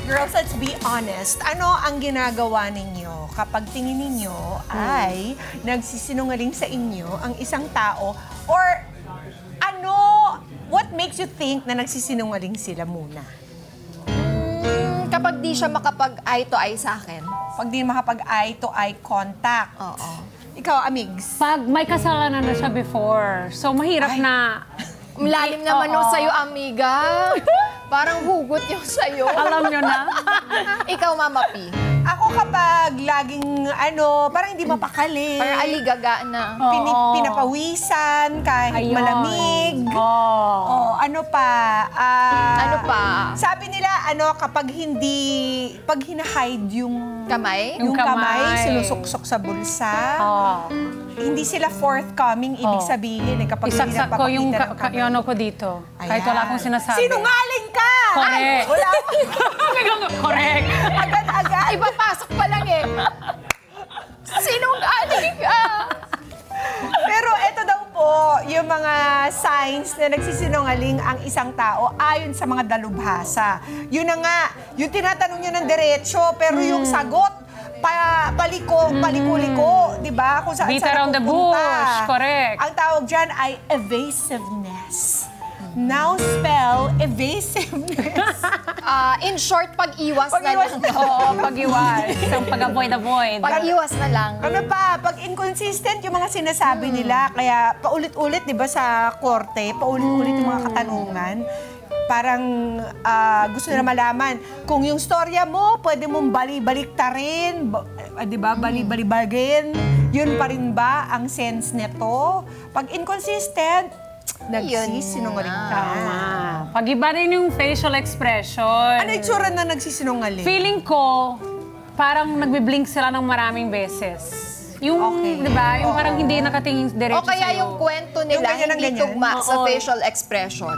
girls, let's be honest. Ano ang ginagawa ninyo kapag tingin ninyo ay nagsisinungaling sa inyo ang isang tao? Or ano, what makes you think na nagsisinungaling sila muna? Kapag di siya makapag-eye to eye sa akin. Pag di makapag-eye to eye contact. Oo. Ikaw, Amigs. Pag may kasalanan na siya before, so mahirap na... Malalim naman yung sa'yo, amiga. Parang hugot yung sa'yo. Alam nyo na? Ikaw, Mama P. Ako kapag laging, parang hindi mapakali. Parang aligaga na. Pinapawisan, kahit Ayun. malamig. Oh. Ano pa? Ano pa? Sabi nila, kapag pag hina-hide yung Kamay? yung kamay, kamay. sinusuksok sa bulsa, hindi sila forthcoming, ibig sabihin, kapag hindi Isaksak ko yung nagpapakita ng kamay. yung ano ko dito. Kahit wala akong sinasabi. Sinungaling ka! Correct. Ay, wala akong... Correct. Agad-agad. Ipapasok pa lang eh. Sinungaling ka! Pero ito daw po, yung mga signs na nagsisinungaling ang isang tao ayon sa mga dalubhasa. Yun na nga, yung tinatanong nyo ng diretso, pero yung sagot, paliko-liko, di ba? Kung saan Beat around the bush, correct. Ang tawag dyan ay evasiveness. Now spell evasiveness. In short, pag-iwas na lang. Oo, pag-iwas. Isang pag-avoid. Pag-iwas na lang. Ano pa, pag inconsistent yung mga sinasabi nila, kaya paulit-ulit, di ba, sa korte, paulit-ulit yung mga katanungan, parang gusto nila malaman kung yung storya mo, pwede mong bali-baliktarin, di ba, bali-balibagin, yun pa rin ba ang sense nito? Pag inconsistent, nagsisinungaling ka. Tama. Pag-iba rin yung facial expression. Ano itsura na nagsisinungaling? Feeling ko, parang nagbiblink sila ng maraming beses. Yung, di ba, yung parang hindi nakatingin diretso O kaya sa'yo. yung kwento Yung nila ganyan ang hindi ganyan? tugma sa Oo. facial expression.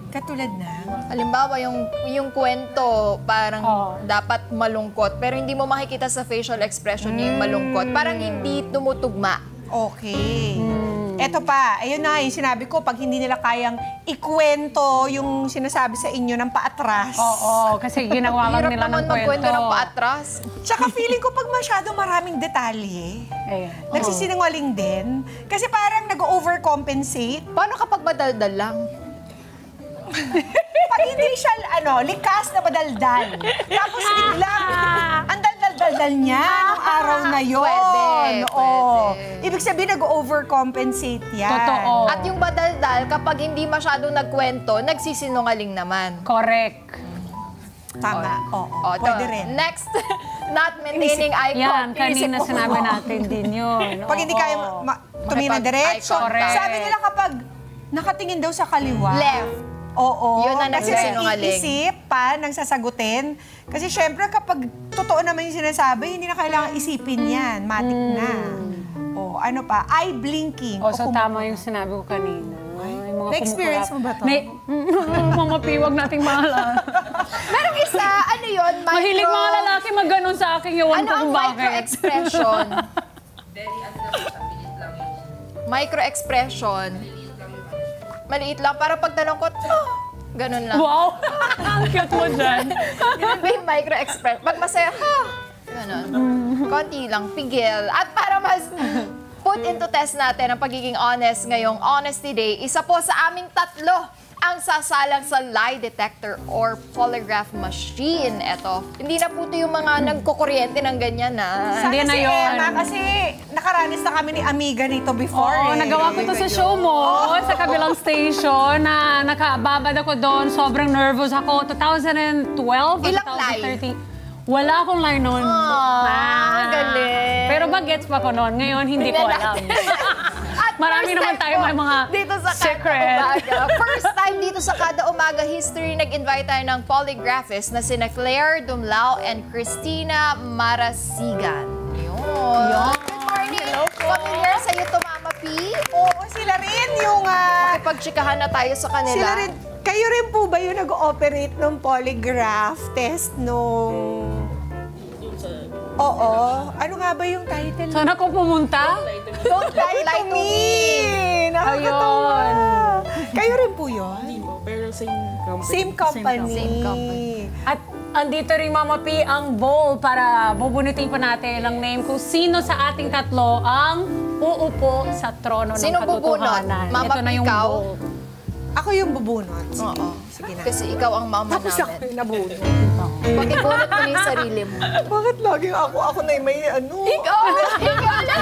Katulad na? Halimbawa, yung kwento parang Oo. dapat malungkot, pero hindi mo makikita sa facial expression niya yung malungkot. Parang hindi tumutugma. Okay. Eto pa, ayun na, yung sinabi ko, pag hindi nila kayang ikwento yung sinasabi sa inyo ng paatras. Oo, kasi ginawa lang Hirap nila naman ng kwento. magkwento ng paatras. Tsaka feeling ko pag masyado maraming detalye, Ayan. nagsisinungaling din. Kasi parang nag-overcompensate. Paano kapag madaldal lang? Pag hindi siya, likas na madaldal. Tapos biglang, ang daldal-daldal niya nung araw na yun. Pwede, Oo. pwede. Ibig sabihin, nag-overcompensate yan. Totoo. At yung madaldal, kapag hindi masyadong nagkwento, nagsisinungaling naman. Correct. Tama. Oo. O, Pwede to. rin. Next, not maintaining eye Yan, contact. kanina Inisip ko. sinabi natin din yun. Pag hindi Oo. kaya tumingin ng diretso. Correct. Sabi nila kapag nakatingin daw sa kaliwa. Left. Oo. Yun ang kasi nagsisinungaling. nag-iisip pa ng sasagutin. Kasi syempre kapag totoo naman yung sinasabi, hindi na kailangan isipin yan. Matik na. O ano pa? Eye blinking. O, so tama yung sinabi ko kanina. Yung mga Na-experience kumukulap. mo ba to? Mga piwag nating mahalan. Merong isa, ano yun? Mahilig mga lalaki mag-ganon sa akin. Yawan Ano ko ang kung bakit. micro-expression? Micro-expression. Maliit lang. Para pag tanong ko, ganun lang. Wow! Ang cute mo dyan. Yun ba yung micro-expression? Pag masaya, ganun. Konti lang, pigil. At para mas put into test natin ang pagiging honest ngayong Honesty Day, isa po sa aming tatlo ang sasalang sa lie detector or polygraph machine. Eto, hindi na po ito yung mga nagkukuryente ng ganyan na. Hindi Sana na si yun. Emma, kasi nakaranas na kami ni Amiga nito before. Oo, nagawa ko to sa show mo sa kabilang station na nakababad ako doon. Sobrang nervous ako. 2012 or Ilang 2013. Wala akong line noon. Galing. Pero bagets pa ko noon. Ngayon, hindi ko alam. At Marami first naman time tayo po may mga dito sa secret. Kada Umaga. First time dito sa Kada Umaga History, nag-invite tayo ng polygraphist na sina Claire Dumlao and Christina Marasigan. Yun. Good morning. Familiar sa'yo to, Mama P? Oo, sila rin yung... Pagtsikahan na tayo sa kanila. Sila rin, kayo rin po ba yung nag-ooperate ng polygraph test nung... Oo. Ano nga ba yung title? Saan ako pumunta? Don't lie to me! Nakakatawa. Ayun. Kayo rin po yun? Pero same company. Same company. Same company. At Andito rin, Mama P, ang bowl para bubunitin pa natin ang name kung sino sa ating tatlo ang uupo sa trono ng Sinong bubunot? katotohanan. Mama Ito na P, yung ikaw? bowl. Ako yung bubunot. Sige, Oo. sige na. Kasi ikaw ang mama Tapos ako namin. yung nabunot. Pag ibunot mo na yung sarili mo. Bakit laging ako? Ako na yung may ano? Ikaw na!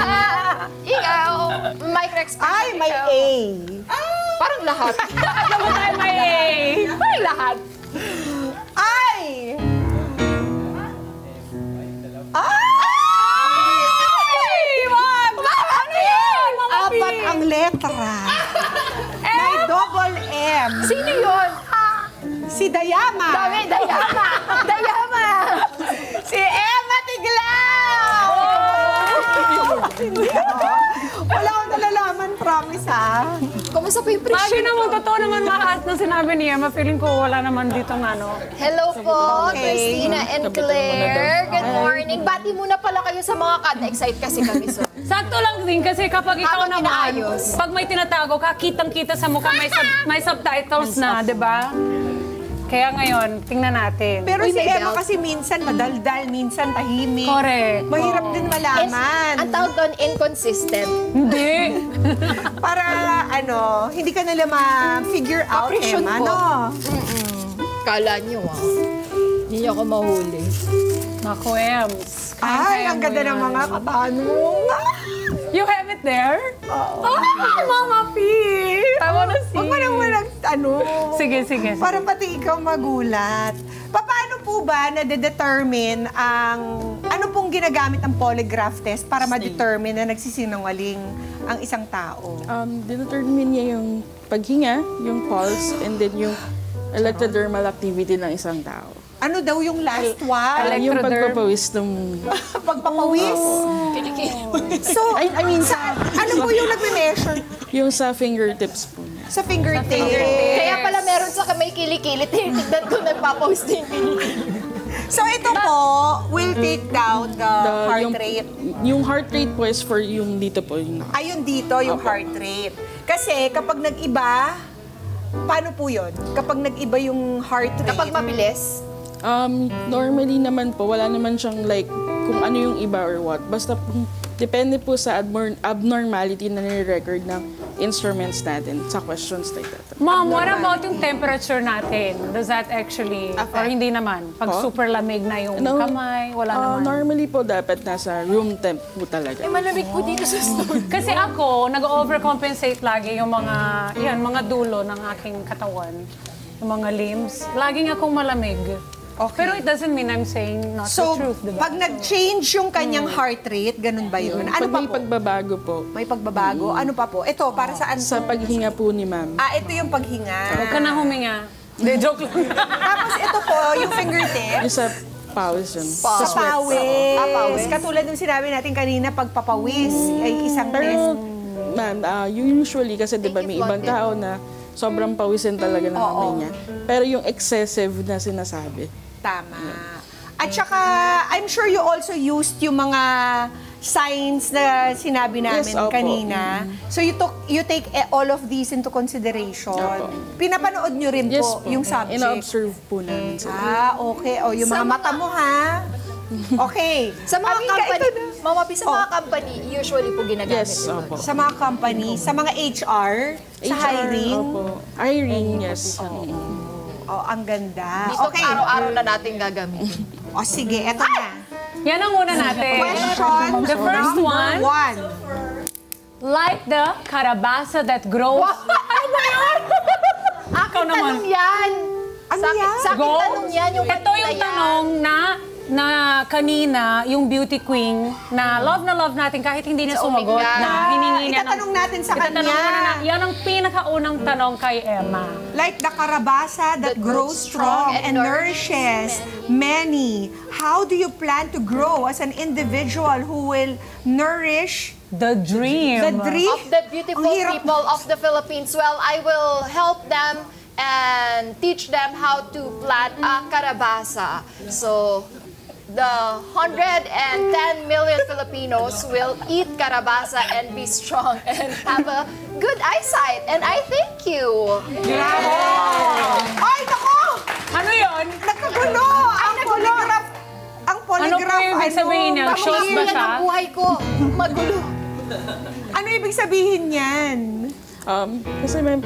Ikaw! Micro-expression. Ay, may ikaw. A. Parang lahat. Alam mo tayo may A. Parang lahat. Ay! Wag! Ano yan, Mama P? Apat ang letra. May double M. Sino yun? Si Dayama. Dami, Dayama! Dayama! Si Emma Tiglao! Hindi Wala akong nalalaman, promise Kumusta po yung Lagi presyon naman, ko? totoo naman lahat ng sinabi ni Emma. Feeling ko wala naman dito ano. Hello po, Okay. Christina and Claire. Good morning. Bati muna pala kayo sa mga ka-excite kasi kami, sir. Sakto lang din kasi kapag ikaw Habang naman, inaayos. pag may tinatago ka, kitang-kita sa mukha, may subtitles na, di ba? Kaya ngayon, tingnan natin. Pero Uy, si may Emma belt. kasi minsan madaldal, minsan tahimik. Correct. Mahirap din malaman. Ang tawag doon, inconsistent. Hindi. Para hindi ka nila ma-figure out, Appreciation Emma, po. no? Kala nyo, Hindi niyo ako mahuli. Naku, Ems. Ay, Kaya-kaya ang mo ganda ng yan. mga katanungan. You have it there? Oo. Ah, Mama P! I wanna see. Huwag mo nang Sige, sige. Para pati ikaw magulat. Paano po ba na-determine ano pong ginagamit ang polygraph test para ma-determine na nagsisinungaling ang isang tao? Determine niya yung paghinga, yung pulse, and then yung electrodermal activity ng isang tao. Ano daw yung last one? Yung Electroderm. pagpapawis ng... Pagpapawis? So, I mean, ano po yung nagme-measure yung sa fingertips po niya. sa fingertips? Kaya pala meron sa may kilikili. Tignan ko nagpapawis din yung kilikili. So, ito po will take down the heart yung, rate. Yung heart rate po is for yung dito po. Yung Ayun dito, yung heart rate. Kasi kapag nag-iba, paano po yun? Kapag nag-iba yung heart rate? Kapag mabilis, normally naman po, wala naman siyang like kung ano yung iba or what. Basta depende po sa abnormality na nire-record ng instruments natin sa questions like that. Ma'am, what about yung temperature natin? Does that actually, or hindi naman? Pag super lamig na yung kamay, wala naman. Normally po dapat nasa room temp po talaga. malamig po dito sa store. Kasi ako, nag-overcompensate lagi yung mga dulo ng aking katawan. Yung mga limbs. Laging akong malamig. Okay. Pero it doesn't mean I'm saying not So, the truth, diba? pag nag-change yung kanyang heart rate, ganun ba yun? Ano Pag pa may po? pagbabago po, May pagbabago? Ano pa po? Ito, para saan? sa paghinga po ni ma'am. Ito yung paghinga. Huwag ka na huminga. Hindi, joke lang. Tapos ito po, yung fingertips. Yung sa pawis yun. Sa pawis. pawis. Katulad ng sinabi natin kanina, pagpapawis ay isang test. Pero, ma'am, usually kasi di ba Think may it ibang wanted. tao na sobrang pawisin talaga ng kamay niya. Pero yung excessive na sinasabi, Tama. At saka, I'm sure you also used yung mga signs na sinabi namin Yes, opo. kanina. So you take all of these into consideration. Opo. Pinapanood nyo rin yes po po, yung subject. ina-observe po namin sila. Okay. O, yung Sa mga mata mga- mo, ha? Okay. Sa mga Amika, company, ito na. Mama P, sa mga company, usually po ginagamit Yes, ito. opo. Sa mga company, sa mga HR, sa hiring. Opo. Hiring, yes. Ang ganda. Dito Okay. araw-araw na natin gagamitin. O, sige, eto na. Yan ang una natin. Question The first number one, 1. like the carabasa that grows. Ano ba yun? Akin naman. tanong yan. Ano Sa akin- yan? Sa akin tanong yan, yung Ito yung kanina yan. tanong na kanina, yung beauty queen, na love natin kahit hindi niya Sa sumagot, Omega. na hiningi niya Itatanong natin sa Itatanong kanya. muna na, yan ang pinakaunang tanong kay Emma. Like the carabasa that grows strong and nourishes many. How do you plan to grow as an individual who will nourish The dream. the dream? Of the beautiful Ang hirap. people of the Philippines. Well, I will help them and teach them how to plant a carabasa. So, the 110 million Filipinos will eat carabasa and be strong and have a good eyesight. And I thank you. Grabe! Ay, nako! Ano yun? Nagkagulo! Ang ibig sabihin niya? Shows ba Yan siya? ang buhay ko. Magulo. Ano ibig sabihin yan? Kasi may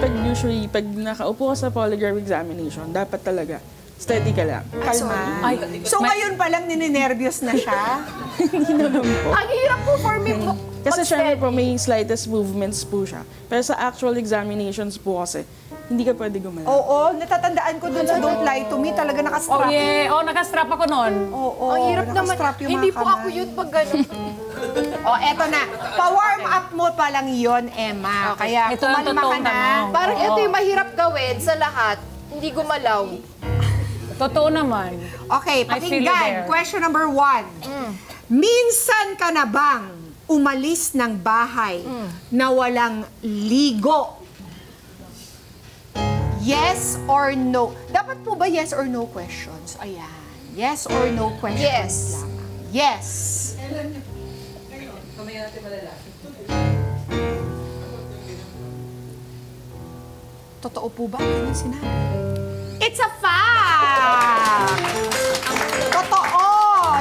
pag nakaupo ka sa polygraph examination, dapat talaga steady ka lang. Kalma. Ay, So ngayon pa lang nininervyos na siya? Hindi naman po. Ang hirap po for me po. Kasi syempre po, mag-steady. may slightest movements po siya. Pero sa actual examinations po kasi, hindi ka pwede gumalaw. Oo, natatandaan ko dun sa Don't Lie to Me, talaga Oh, nakastrap. yeah. Oh, nakastrap ako nun. Oo, Ang hirap naman. nakastrap yung Hindi mga po kamay. ako yun pag gano'n. Eto na. Pa-warm up mo pa lang yon, Emma. Okay. Kaya Ito ang kumalma ka totoong na. tanong. Parang ito yung mahirap gawin sa lahat. Hindi gumalaw. Totoo naman. Okay, I feel you pakinggan. there. Question number 1. Minsan ka na bang umalis ng bahay na walang ligo? Yes or no? Dapat po ba yes or no questions? Ayan. Yes or no questions Yes. lamang. Yes. Totoo po ba? Ano sinabi? It's a fact! Totoo!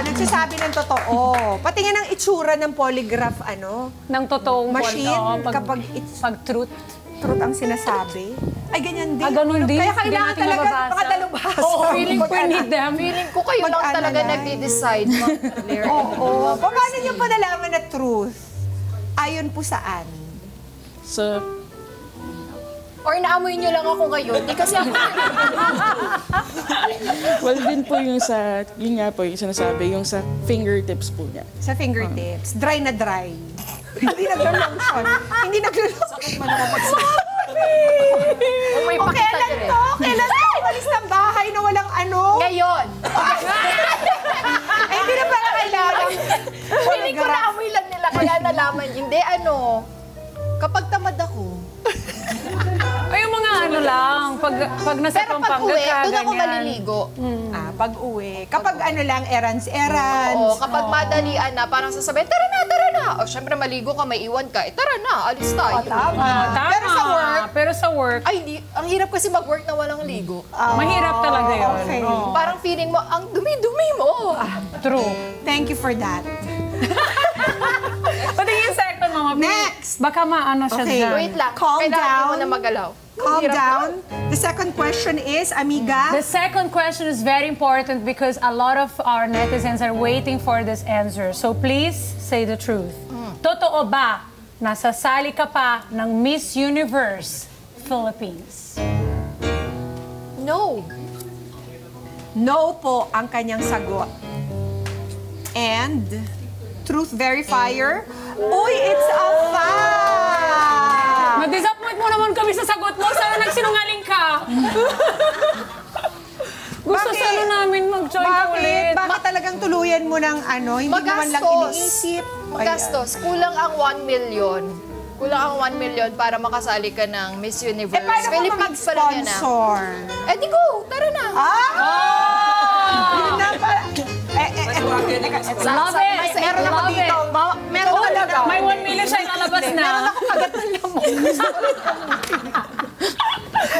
Nagsasabi ng totoo. Pati nga ng itsura ng polygraph, Ng totoong machine, kapag pag truth. truth ang sinasabi. Ay, ganyan din. ganun din. Kaya Hindi kailangan natin talaga mababasa. mga dalubhasa. Oo, feeling ko need them. Feeling ko kayo lang talaga Mag-analyze. nagde-decide. Claire. Oo. Paano niyo pa nalaman na truth? Ayon po saan? So, Or naamoy nyo lang ako ngayon. Di kasi ako. well din po yung sa, yun nga po yung sinasabi, yung sa fingertips po niya. Sa fingertips. Dry na dry. Hindi naglo-lotion. Hindi naglo-lotion. May O, pakita kailan din. to? Kailan to? Umalis ng bahay na walang ano? Ngayon. Ay, hindi na pala kailangan. Feeling ko naamoy lang nila kaya nalaman. Hindi, kapag tamad ako. Ay, yung mga ano lang, pag nasa Pero pag Pampanga uwi, ka, doon ako ganyan. maliligo. Pag uwi. Kapag ano lang, errands. Oo, kapag madalian na, parang sasabihin, tara na. O, syempre maligo ka, may iwan ka. Tara na, alis tayo. Tama. Tama. Pero sa work, Ay, Ay, hindi. Ang hirap kasi mag-work na walang ligo. mahirap talaga yun. okay. Oo. Parang feeling mo, ang dumi-dumi mo. True. thank you for that. Pati yung second, mama. Next! Baka maano siya Okay. dyan. Wait lang. Calm Kailangan mo down. na magalaw. Calm Hirap down. The second question is, amiga, The second question is very important because a lot of our netizens are waiting for this answer. So please say the truth. Totoo ba nasasali ka pa ng Miss Universe Philippines? No. no po ang kanyang sagot. And, truth verifier, uy, it's a fact! Ma-disappoint mo naman kami sa sagot mo. Sana nagsinungaling ka. Gusto Bakit? sana namin mag-join ka ulit. Bakit talagang tuluyan mo ng hindi mo man lang iniisip? Magastos. Kulang ang 1 million. Kulang ang 1 million para makasali ka ng Miss Universe. Paano ka Philippines pa lang yan ah. mag-sponsor? Eh di go, tara na. Yun na pala. Love it! Meron ako Love dito. it! Meron ako dito. May 1 million siya ilalabas na. Meron ako kagat ng lamok.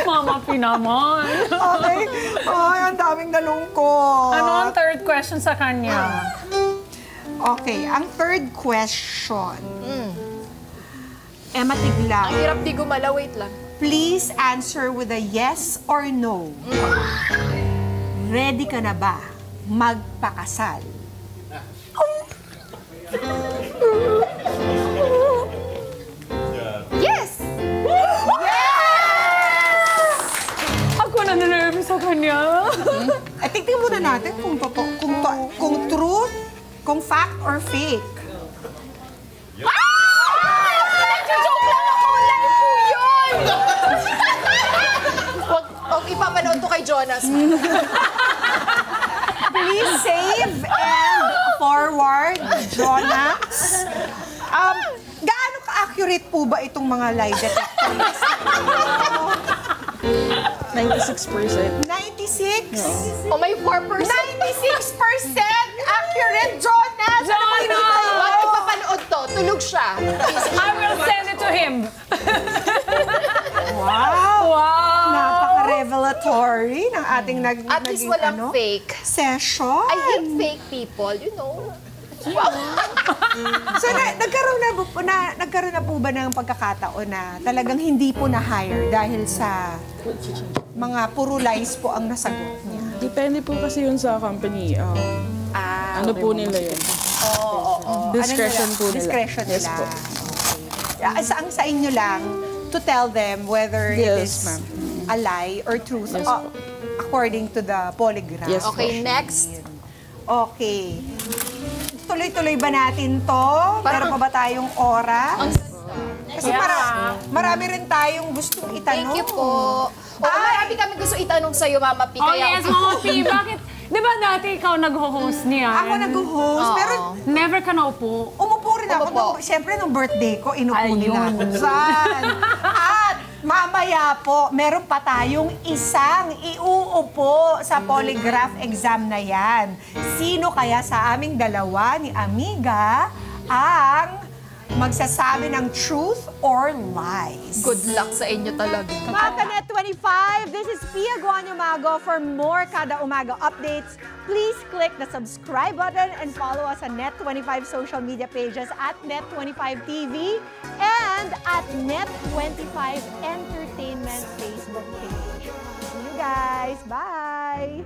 Mama, pinaman. Okay. Ay, ang daming nalungkot. Ano ang third question sa kanya? Okay, ang third question. Emma Ang Tiglaw, hirap di gumalaw, wait lang. please answer with a yes or no. Ready ka na ba magpakasal? Yes! Ako na nervous sa kanya. Tingnan muna natin kung truth, kung fact or fake. Nagjo-joke lang ako, live po yun! Huwag ipapanood to kay Jonas. Please save and forward, Jonas. Gaano ka-accurate po ba itong mga lie detectors? 96%. 96? O may 4%. 96% accurate, Jonas! Jonas! Huwag ipapanood to, tulog siya. I will send it to him. Wow! Wow! Napaka-revelatory ng ating At least walang fake. session. I hate fake people, you know. So, nagkaroon na po ba ng pagkakataon na talagang hindi po na-hire dahil sa mga puro lies po ang nasagot niya? Depende po kasi yun sa company. Ano po nila yun? Discretion po nila. Discretion nila. Yes po. Okay. Ang sa inyo lang, to tell them whether it Yes, is ma'am. a lie or truth Yes po. according to the polygraph. Yes po. Okay, next. Okay. Tuloy-tuloy ba natin to? Meron pa ba tayong oras? Kasi marami rin tayong gustong itanong. Thank you po. Marami kami gusto itanong sa'yo, Mama P. Oh Kaya yes, Mama P, bakit? Di ba dati ikaw nag-host niya? Ako nag-host, pero Never ka naupo. umupo rin ako. Umupo. Siyempre, nung birthday ko, inupo nila Ayun. ako dyan. At mamaya po, meron pa tayong isang iuupo sa polygraph exam na yan. Sino kaya sa aming dalawa ni Amiga ang magsasabi ng truth or lies? good luck sa inyo talaga. Mga Kanet 25, this is Pia Guanyamago. For more Kada Umaga updates, please click the subscribe button and follow us on Net25 social media pages at Net25 TV and at Net25 Entertainment Facebook page. See you guys. Bye!